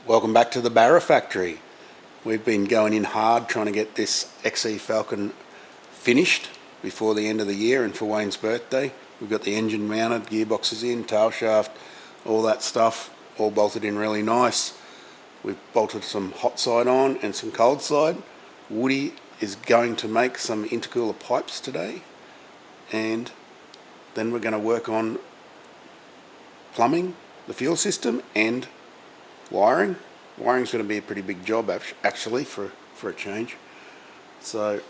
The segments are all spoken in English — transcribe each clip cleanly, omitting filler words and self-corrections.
Welcome back to the Barra factory. We've been going in hard trying to get this XE Falcon finished before the end of the year and for Wayne's birthday. We've got the engine mounted, gearboxes in, tail shaft, all that stuff, all bolted in really nice. We've bolted some hot side on and some cold side. Woody is going to make some intercooler pipes today, and then we're going to work on plumbing, the fuel system, and wiring. Wiring's going to be a pretty big job actually for a change. So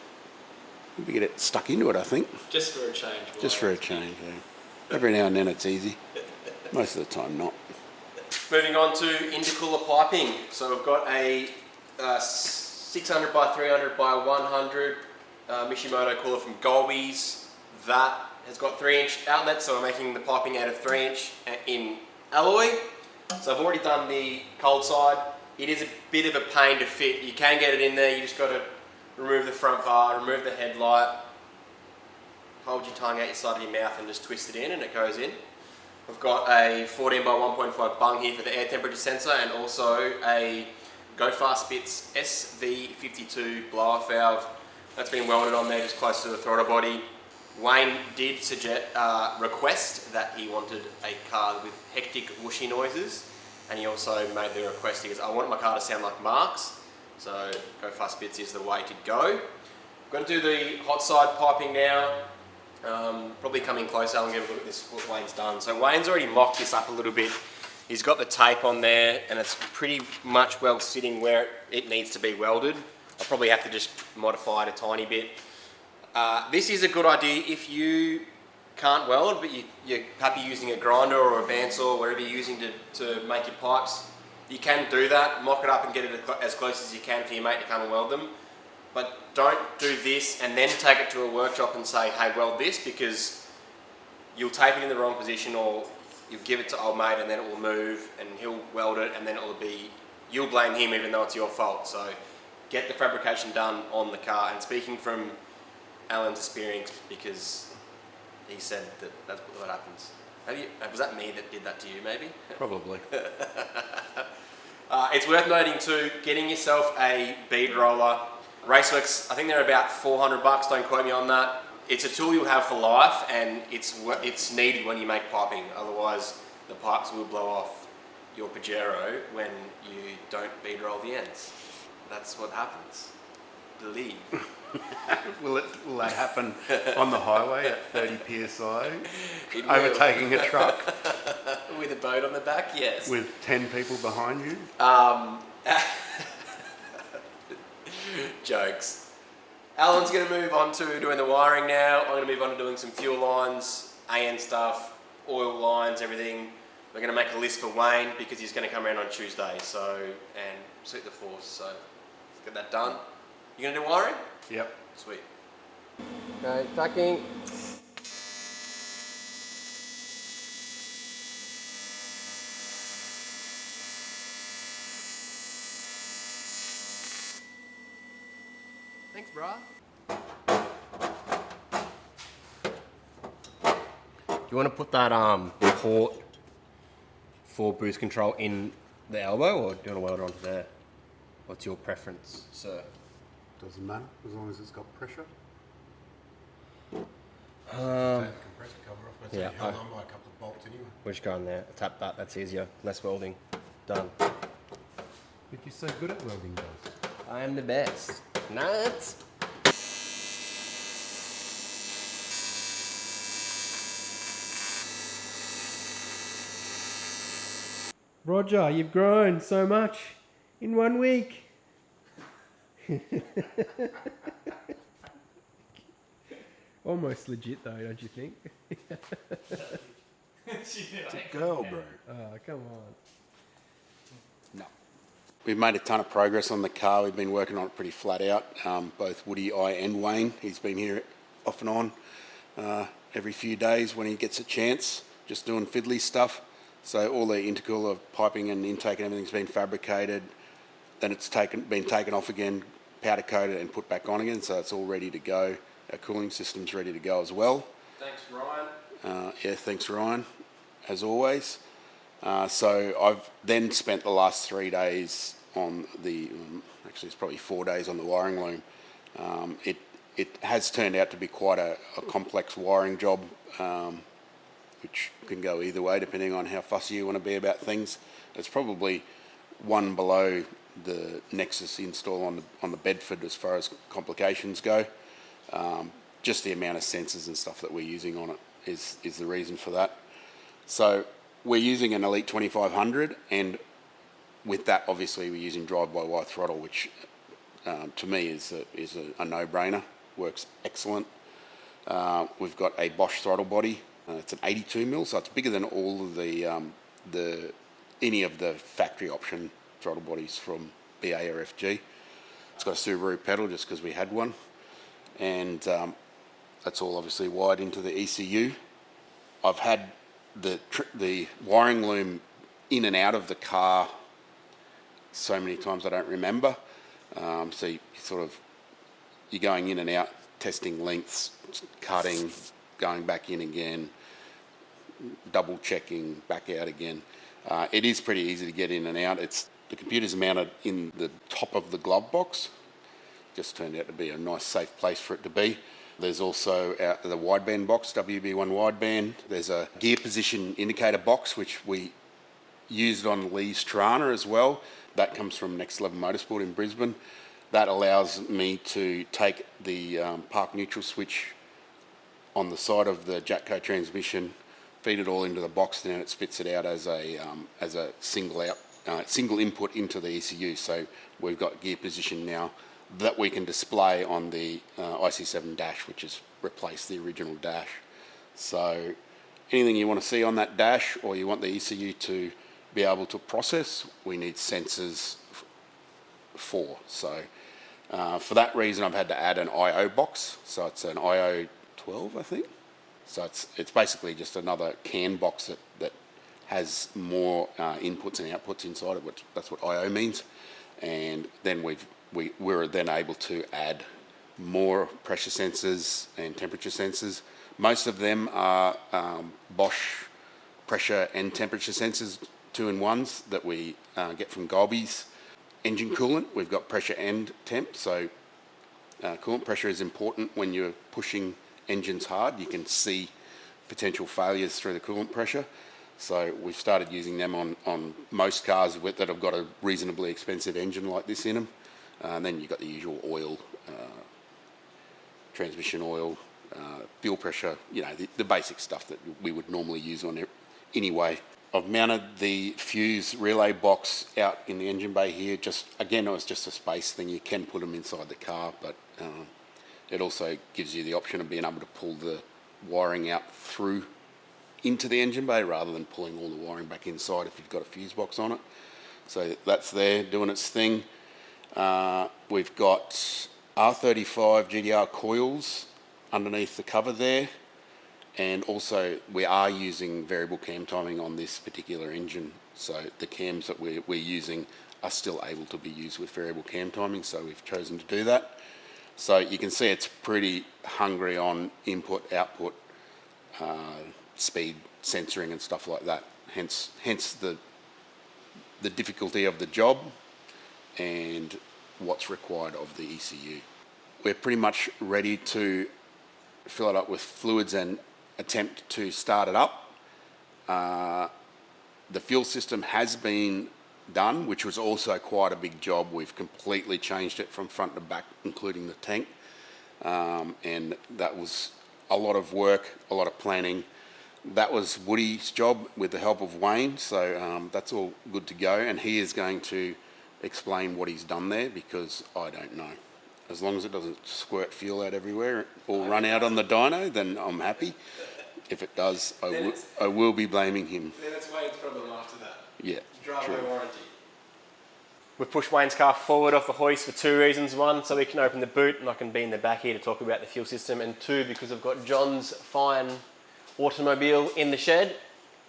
we get it stuck into it, I think. Just for a change. Just for a change, yeah. Every now and then it's easy. Most of the time not. Moving on to intercooler piping. So we've got a 600 by 300 by 100 Mishimoto cooler from Golby's. That has got 3-inch outlets, so we're making the piping out of 3-inch in alloy. So I've already done the cold side. It is a bit of a pain to fit. You can get it in there, you just got to remove the front bar, remove the headlight, hold your tongue out your side of your mouth and just twist it in and it goes in. We've got a 14 by 1.5 bung here for the air temperature sensor, and also a Go Fast Bits SV52 blow-off valve. That's been welded on there just close to the throttle body. Wayne did request that he wanted a car with hectic whooshy noises, and he also made the request, he goes, I want my car to sound like Mark's, so Go Fast Bits is the way to go. I'm going to do the hot side piping now. Probably coming closer, I'll give a look at this, what Wayne's done. So Wayne's already mocked this up a little bit. He's got the tape on there and it's pretty much well sitting where it needs to be welded. I'll probably have to just modify it a tiny bit. This is a good idea if you can't weld, but you're happy using a grinder or a bandsaw, whatever you're using to make your pipes. You can do that, mock it up and get it as close as you can for your mate to come and weld them. But don't do this and then take it to a workshop and say, hey, weld this, because you'll tape it in the wrong position, or you'll give it to old mate and then it will move and he'll weld it, and then it'll be, you'll blame him even though it's your fault. So get the fabrication done on the car. And speaking from Alan's experience, because he said that that's what happens. Was that me that did that to you, maybe? Probably. It's worth noting too, getting yourself a bead roller. Raceworks, I think they're about $400, don't quote me on that. It's a tool you'll have for life, and it's needed when you make piping, otherwise the pipes will blow off your Pajero when you don't bead roll the ends. That's what happens. Believe. Will that happen on the highway at 30 psi, overtaking a truck? With a boat on the back, yes. With 10 people behind you? Jokes. Alan's going to move on to doing the wiring now. I'm going to move on to doing some fuel lines, AN stuff, oil lines, everything. We're going to make a list for Wayne because he's going to come around on Tuesday, and suit the force. So let's get that done. You going to do wiring? Yep. Sweet. Okay, tacking. Thanks, brah. Do you want to put that port for boost control in the elbow, or do you want to weld it onto there? What's your preference, sir? Doesn't matter, as long as it's got pressure. Take the compressor cover off, but it's yeah, held on by a couple of bolts anyway. We'll just go in there, tap that, that's easier, less welding, done. But you're so good at welding, guys. I am the best. Nuts. Roger, you've grown so much in 1 week. Almost legit though, don't you think? It's a girl, bro. Oh, come on. No. We've made a ton of progress on the car. We've been working on it pretty flat out. Both Woody, I and Wayne. He's been here off and on every few days when he gets a chance, just doing fiddly stuff. So all the intercooler piping and intake and everything's been fabricated. Then it's been taken off again, powder coated and put back on again, so it's all ready to go. Our cooling system's ready to go as well. Thanks, Ryan. Yeah, thanks, Ryan, as always. So I've then spent the last 3 days on the, actually it's probably 4 days on the wiring loom. It has turned out to be quite a complex wiring job, which can go either way depending on how fussy you want to be about things. It's probably one below the Nexus install on the Bedford as far as complications go. Just the amount of sensors and stuff that we're using on it is the reason for that. So we're using an Elite 2500, and with that obviously we're using drive-by-wire throttle, which to me is a no-brainer. Works excellent. We've got a Bosch throttle body. It's an 82mm, so it's bigger than all of any of the factory option throttle bodies from BA or FG. It's got a Subaru pedal just because we had one, and that's all obviously wired into the ECU. I've had the wiring loom in and out of the car so many times I don't remember. So you're going in and out, testing lengths, cutting, going back in again, double checking, back out again. It is pretty easy to get in and out. The computer's mounted in the top of the glove box. Just turned out to be a nice safe place for it to be. There's also the wideband box, WB1 wideband. There's a gear position indicator box, which we used on Lee's Tirana as well. That comes from Next Level Motorsport in Brisbane. That allows me to take the park neutral switch on the side of the Jatco transmission, feed it all into the box, then it spits it out as a single input into the ECU. So we've got gear position now that we can display on the IC7 dash, which has replaced the original dash. So anything you want to see on that dash, or you want the ECU to be able to process, we need sensors for. So for that reason, I've had to add an I/O box. So it's an I/O 12, I think. So it's basically just another CAN box that has more inputs and outputs inside it. That's what I/O means. And then we're then able to add more pressure sensors and temperature sensors. Most of them are Bosch pressure and temperature sensors, 2-in-1s that we get from Golby's. Engine coolant, we've got pressure and temp. So coolant pressure is important when you're pushing engines hard. You can see potential failures through the coolant pressure. So we've started using them on most cars that have got a reasonably expensive engine like this in them. And then you've got the usual oil, transmission oil, fuel pressure, the basic stuff that we would normally use on it anyway. I've mounted the fuse relay box out in the engine bay here. Again, it was just a space thing. You can put them inside the car, but it also gives you the option of being able to pull the wiring out through into the engine bay rather than pulling all the wiring back inside if you've got a fuse box on it. So that's there doing its thing. We've got R35 GDR coils underneath the cover there, and also we are using variable cam timing on this particular engine. So the cams that we're using are still able to be used with variable cam timing, so we've chosen to do that. So you can see it's pretty hungry on input, output, speed, sensoring and stuff like that. Hence the difficulty of the job and what's required of the ECU. We're pretty much ready to fill it up with fluids and attempt to start it up. The fuel system has been done, which was also quite a big job. We've completely changed it from front to back, including the tank. And that was a lot of work, a lot of planning. That was Woody's job with the help of Wayne, so that's all good to go. And he is going to explain what he's done there, because I don't know. As long as it doesn't squirt fuel out everywhere or run out on the dyno, then I'm happy. If it does, I will be blaming him. Then it's Wayne's problem after that. Yeah, Driveway warranty. We've pushed Wayne's car forward off the hoist for two reasons. One, so we can open the boot and I can be in the back here to talk about the fuel system. And two, because I've got John's fine automobile in the shed.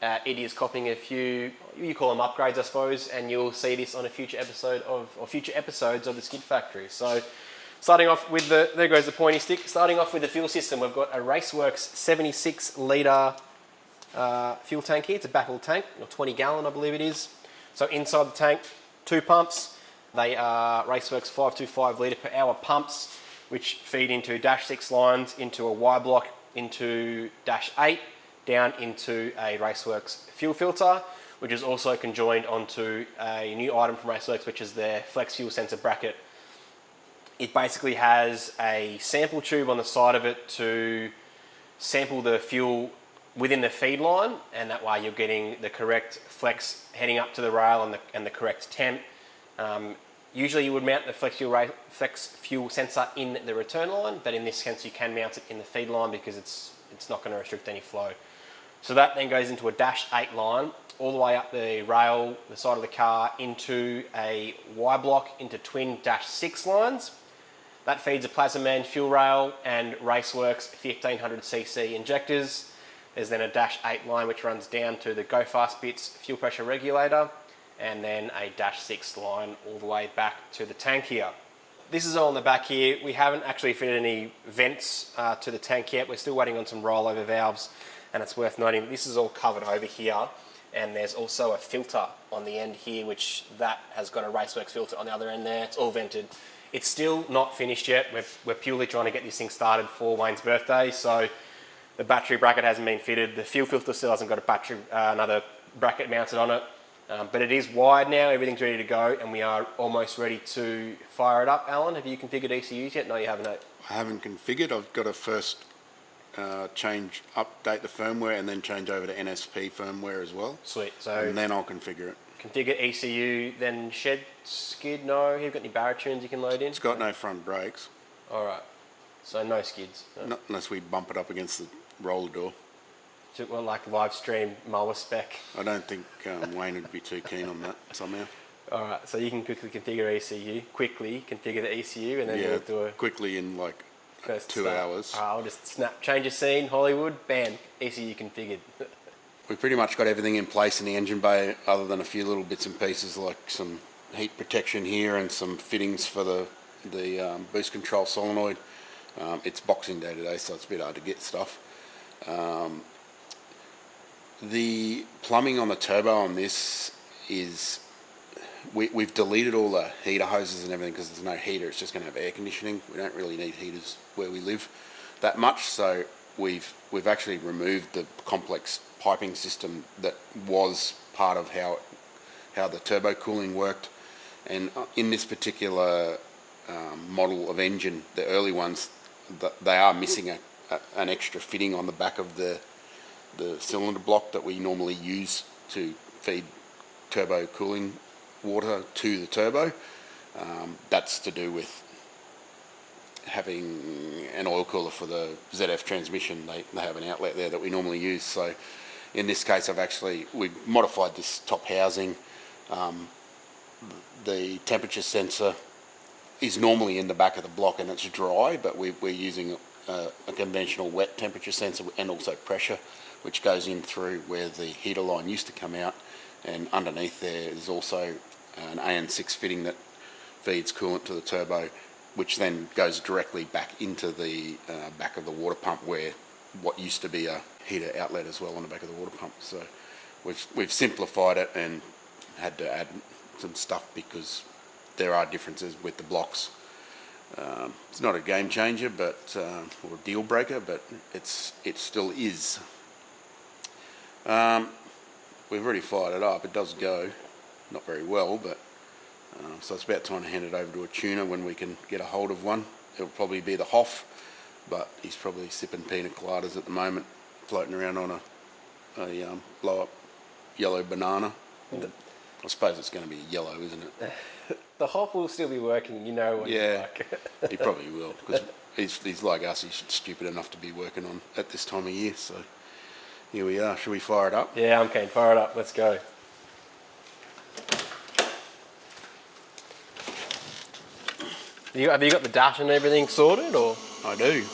It is copying a few, you call them upgrades, I suppose, and you'll see this on a future episode future episodes of the Skid Factory. So starting off with there goes the pointy stick. Starting off with the fuel system, we've got a Raceworks 76 litre fuel tank here. It's a backfill tank, 20 gallon I believe it is. So inside the tank, 2 pumps. They are Raceworks 525 litre per hour pumps, which feed into -6 lines, into a Y block, into -8, down into a Raceworks fuel filter, which is also conjoined onto a new item from Raceworks, which is their flex fuel sensor bracket. It basically has a sample tube on the side of it to sample the fuel within the feed line, and that way you're getting the correct flex heading up to the rail and the correct temp. Usually you would mount the flex fuel sensor in the return line, but in this sense you can mount it in the feed line because it's not going to restrict any flow. So that then goes into a -8 line, all the way up the rail, the side of the car, into a Y block, into twin -6 lines. That feeds a Plasma fuel rail and Raceworks 1500cc injectors. There's then a -8 line which runs down to the Go Fast Bits fuel pressure regulator, and then a -6 line all the way back to the tank here. This is all on the back here. We haven't actually fitted any vents to the tank yet. We're still waiting on some rollover valves, and it's worth noting that this is all covered over here, and there's also a filter on the end here, which that has got a Raceworks filter on the other end there. It's all vented. It's still not finished yet. We're purely trying to get this thing started for Wayne's birthday, so the battery bracket hasn't been fitted. The fuel filter still hasn't got a battery, another bracket mounted on it. But it is wired now, everything's ready to go, and we are almost ready to fire it up. Alan, have you configured ECUs yet? No, you haven't. I haven't configured. I've got to first update the firmware and then change over to NSP firmware as well. Sweet. So and then I'll configure it. Configure ECU, then shed skid. No, you've got any barra tunes you can load in? It's got no front brakes. All right. So no skids. No. Not unless we bump it up against the roller door. Well, like live stream mower spec. I don't think Wayne would be too keen on that somehow. All right, so you can quickly configure ECU, configure the ECU, and then you'll do a quickly in like first 2 start. hours. All right, I'll just change a scene, Hollywood, bam, ECU configured. We pretty much got everything in place in the engine bay, other than a few little bits and pieces like some heat protection here and some fittings for the boost control solenoid. It's Boxing Day today, so it's a bit hard to get stuff. The plumbing on the turbo on this is, we've deleted all the heater hoses and everything because there's no heater. It's just going to have air conditioning. We don't really need heaters where we live that much, so we've actually removed the complex piping system that was part of how the turbo cooling worked. And in this particular model of engine, the early ones, they are missing an extra fitting on the back of the cylinder block that we normally use to feed turbo cooling water to the turbo. That's to do with having an oil cooler for the ZF transmission. They have an outlet there that we normally use. So in this case, we've modified this top housing. The temperature sensor is normally in the back of the block and it's dry, but we're using a conventional wet temperature sensor and also pressure, which goes in through where the heater line used to come out, and underneath there is also an AN6 fitting that feeds coolant to the turbo, which then goes directly back into the back of the water pump, where what used to be a heater outlet as well on the back of the water pump. So we've simplified it and had to add some stuff because there are differences with the blocks. It's not a game changer, but or a deal breaker, but it still is. We've already fired it up. It does go, not very well, but so it's about time to hand it over to a tuner when we can get a hold of one. It'll probably be the Hoff, but he's probably sipping pina coladas at the moment, floating around on a blow up yellow banana. I suppose it's going to be yellow, isn't it? The Hoff will still be working, you know what he's like. He probably will, because he's like us. He's stupid enough to be working on at this time of year. So here we are. Should we fire it up? Yeah, I'm keen. Fire it up. Let's go. Have you got the dash and everything sorted, or? I do.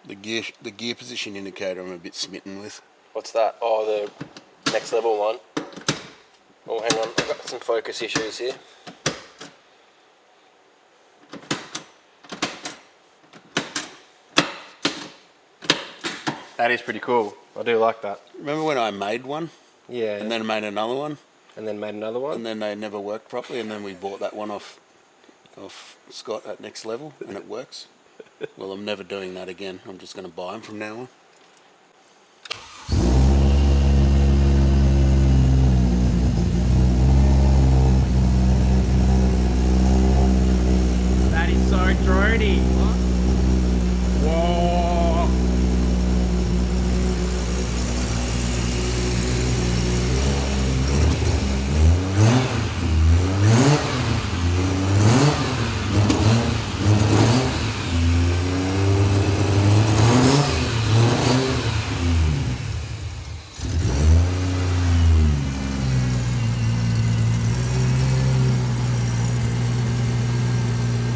The gear position indicator I'm a bit smitten with. What's that? Oh, the next level one. Oh, hang on. I've got some focus issues here. That is pretty cool. I do like that. Remember when I made one Yeah. and then made another one and then made another one. and then they never worked properly and then we bought that one off Scott at Next Level and it works? Well, I'm never doing that again. I'm just going to buy them from now on. That is so droney. Whoa.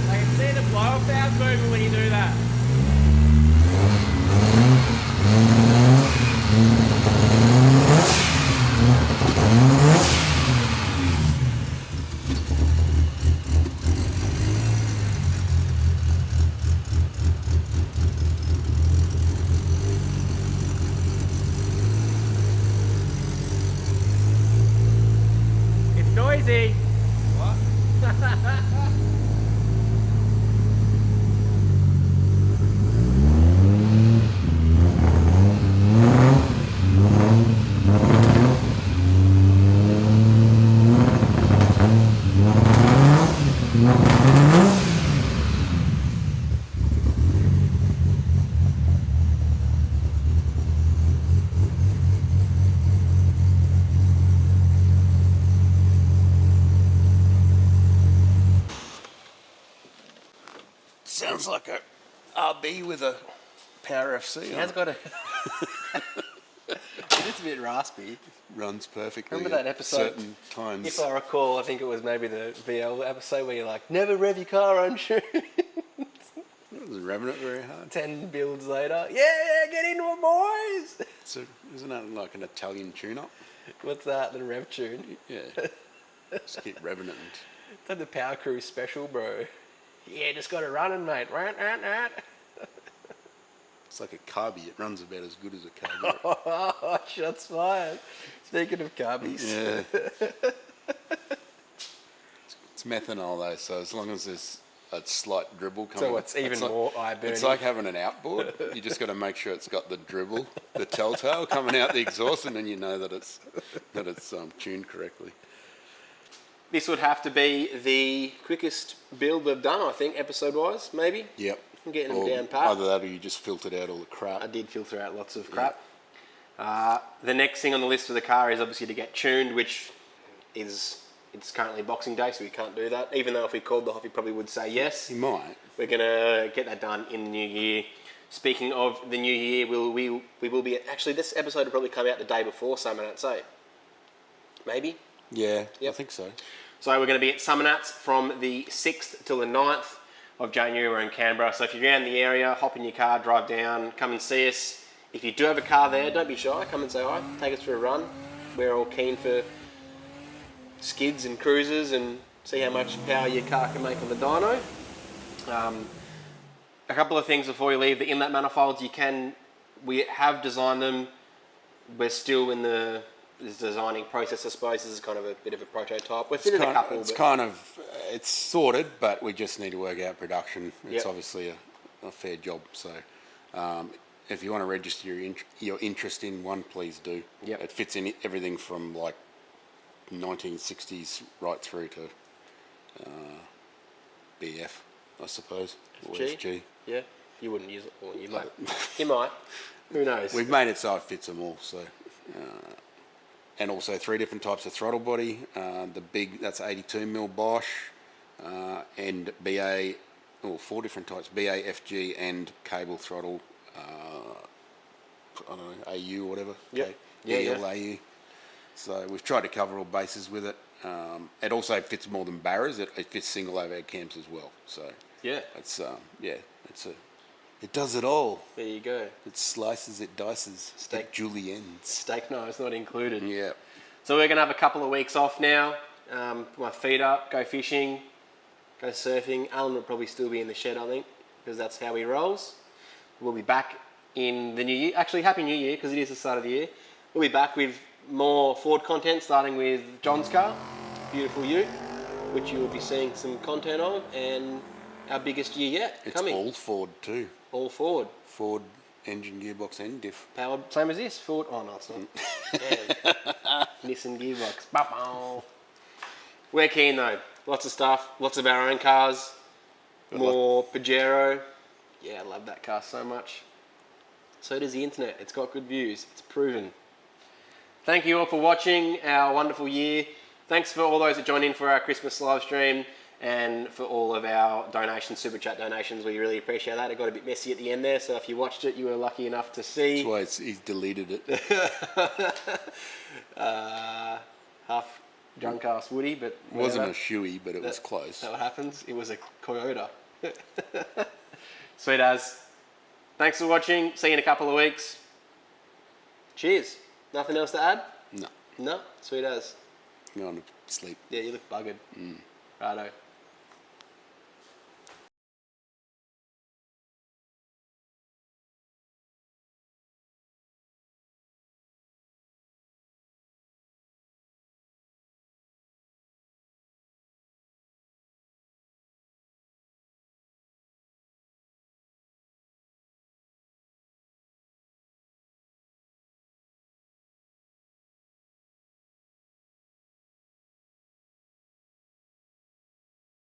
I can see the blow-off valve moving when you do that. It's noisy. What? Sounds like a RB with a Power FC It on has it. got a... It is a bit raspy. Runs perfectly Remember that at episode? certain times. If I recall, I think it was maybe the VL episode where you're like, never rev your car untuned. It wasn't revving it very hard. 10 builds later, yeah, get into it, boys. So isn't that like an Italian tune-up? What's that? The rev tune? Yeah. Just keep revving it. And It's like the Power Crew special, bro. Yeah, just got it running, mate. Rant. it's like a carby. It runs about as good as a carby. Oh, shots fired. Speaking of carbies. Yeah. It's methanol though, so as long as there's a slight dribble coming. So it's even more eye-burning. It's like having an outboard. You just got to make sure it's got the dribble, the telltale coming out the exhaust, and then you know that it's tuned correctly. This would have to be the quickest build we've done, I think, episode-wise, maybe. Yep. I'm getting them Or down pat. either that or you just filtered out all the crap. I did filter out lots of crap. The next thing on the list for the car is obviously to get tuned, which is, it's currently Boxing Day, so we can't do that. Even though if we called the Hoff, he probably would say yes. You might. We're going to get that done in the new year. Speaking of the new year, we will be... Actually, this episode will probably come out the day before SUMMERNATS, eh? Maybe? Yeah, Yep. I think so. So we're going to be at SUMMERNATS from the 6th till the 9th of January. We're in Canberra. So if you're around the area, hop in your car, drive down, come and see us. If you do have a car there, don't be shy. Come and say hi. Take us for a run. We're all keen for skids and cruises and see how much power your car can make on the dyno. A couple of things before you leave. The inlet manifolds, we have designed them. We're still in the designing process, I suppose. This is kind of a bit of a prototype. We've fitted a couple. It's sorted, but we just need to work out production. It's Yep. obviously a fair job. So if you want to register your interest in one, please do. Yep. It fits in everything from like 1960s right through to BF, I suppose, or FG? FG. Yeah, you wouldn't use it, or you might. You might. Who knows? We've made it so it fits them all. So, and also 3 different types of throttle body. The big, that's 82mm Bosch, and BA, or 4 different types: BA, FG, and cable throttle. I don't know, AU or whatever. Yep. EL, AU. So we've tried to cover all bases with it. It also fits more than barras. It fits single overhead cams as well. So Yeah. it's it does it all. There you go. It slices, it dices, Steak. it juliennes. Steak knives not included. Yeah. So we're going to have a couple of weeks off now. Put my feet up, go fishing, go surfing. Alan will probably still be in the shed, I think, because that's how he rolls. We'll be back in the new year. Actually, Happy New Year, because it is the start of the year. We'll be back with more Ford content, starting with John's car, beautiful Ute, which you will be seeing some content of, and our biggest year yet It's coming. all Ford too. All Ford. Ford engine, gearbox and diff. Powered, same as this, Ford. Oh, no, it's not. Yeah. Nissan gearbox. Ba-bow. We're keen though. Lots of stuff, lots of our own cars, more Pajero. Yeah, I love that car so much. So does the internet. It's got good views. It's proven. Thank you all for watching our wonderful year. Thanks for all those that joined in for our Christmas live stream and for all of our donations, super chat donations. We really appreciate that. It got a bit messy at the end there, so if you watched it, you were lucky enough to see. That's why he's deleted it. Half drunk ass Woody, but It wasn't a whatever. shoey, but it was close. That what happens. It was a Toyota. Sweet as. Thanks for watching. See you in a couple of weeks. Cheers. Nothing else to add? No, No? Sweet as. going to sleep. Yeah, you look buggered. Righto.